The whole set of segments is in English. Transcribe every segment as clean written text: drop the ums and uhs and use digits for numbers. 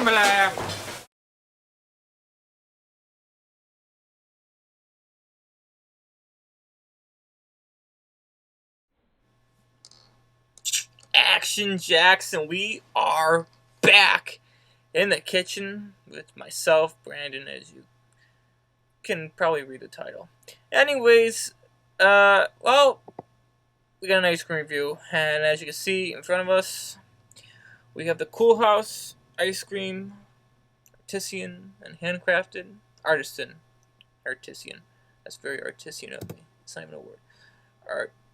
blah. Action Jackson, we are back in the kitchen with myself, Brandon, as you can probably read the title. Anyways, well, we got an ice cream review, and as you can see in front of us, we have the Coolhaus ice cream, artisan and handcrafted, artisan. That's very artisan of me. It's not even a word.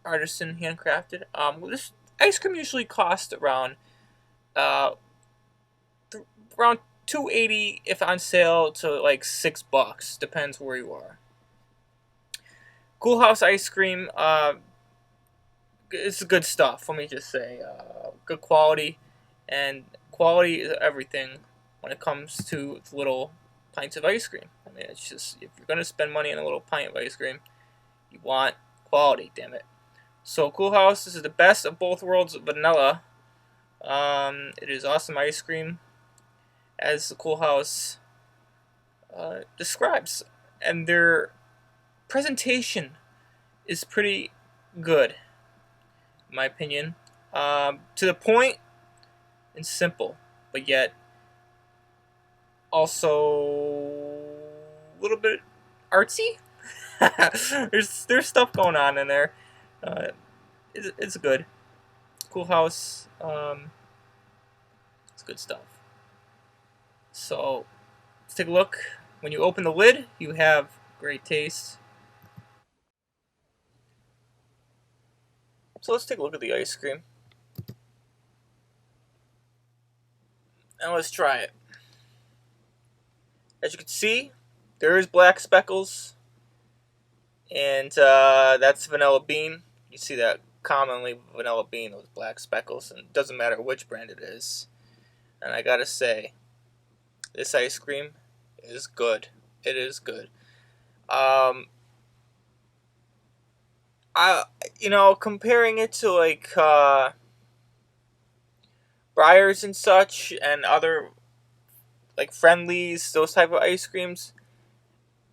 Artisan handcrafted. This ice cream usually costs uh, around $2.80 if on sale to like $6. Depends where you are. Coolhaus ice cream. It's good stuff. Let me just say, good quality, and quality is everything when it comes to little pints of ice cream. I mean, it's just if you're gonna spend money on a little pint of ice cream, you want quality. Damn it. So Coolhaus, this is the best of both worlds vanilla. It is awesome ice cream, as the Coolhaus describes, and their presentation is pretty good, in my opinion. To the point and simple, but yet also a little bit artsy. there's stuff going on in there. It's good. Coolhaus. It's good stuff. So let's take a look. When you open the lid, you have great taste. So let's take a look at the ice cream. And let's try it. As you can see, there is black speckles, and that's vanilla bean. You see that commonly vanilla bean, those black speckles, and it doesn't matter which brand it is. And I gotta say, this ice cream is good. It is good. Comparing it to like Briars and such, and other like Friendlies, those type of ice creams,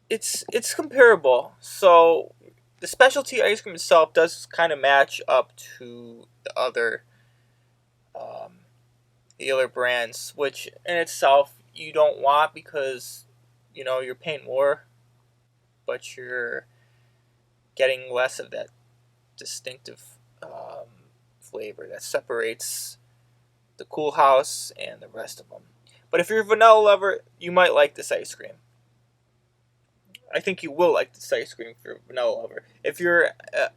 it's comparable. So the specialty ice cream itself does kind of match up to um, the other brands, which in itself you don't want because you're paying more, but you're getting less of that distinctive flavor that separates the Coolhaus and the rest of them. But if you're a vanilla lover, you might like this ice cream. I think you will like this ice cream if you're a vanilla lover. If you're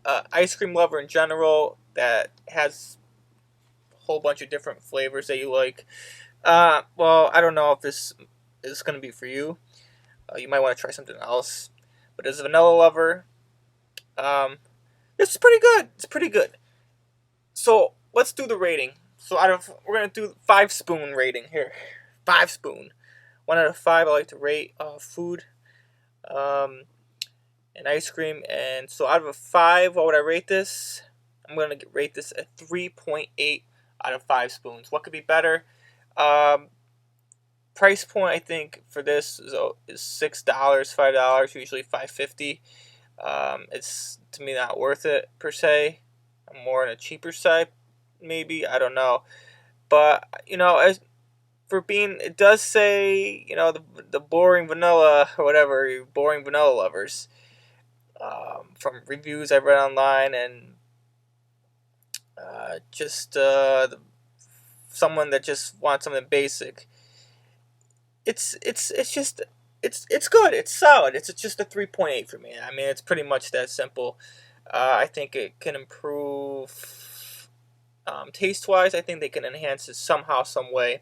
a ice cream lover in general that has a whole bunch of different flavors that you like, well, I don't know if this is going to be for you. You might want to try something else. But as a vanilla lover, this is pretty good. It's pretty good. So let's do the rating. So we're gonna do 5-spoon rating here. 5-spoon. 1 out of 5. I like to rate food, and ice cream. And so out of a 5, what would I rate this? I'm gonna rate this a 3.8 out of 5 spoons. What could be better? Price point, I think for this is $6, $5. Usually $5.50. It's to me not worth it per se. I'm more on a cheaper side, maybe, I don't know. But as for being, it does say the boring vanilla or whatever, boring vanilla lovers. From reviews I've read online, and just someone that just wants something basic. It's good. It's solid. It's just a 3.8 for me. I mean, it's pretty much that simple. I think it can improve taste-wise. I think they can enhance it somehow, some way.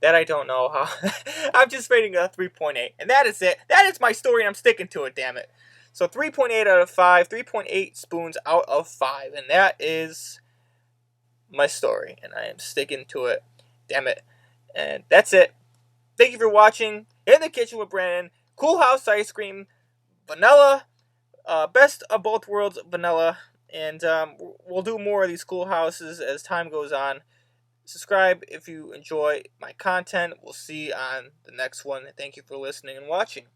That I don't know how. I'm just rating a 3.8, and that is it. That is my story, and I'm sticking to it. Damn it. So 3.8 out of 5, 3.8 spoons out of 5, and that is my story, and I am sticking to it. Damn it. And that's it. Thank you for watching In the Kitchen with Brandon. Coolhaus ice cream, vanilla, best of both worlds vanilla, and we'll do more of these Coolhouses as time goes on. Subscribe if you enjoy my content. We'll see you on the next one. Thank you for listening and watching.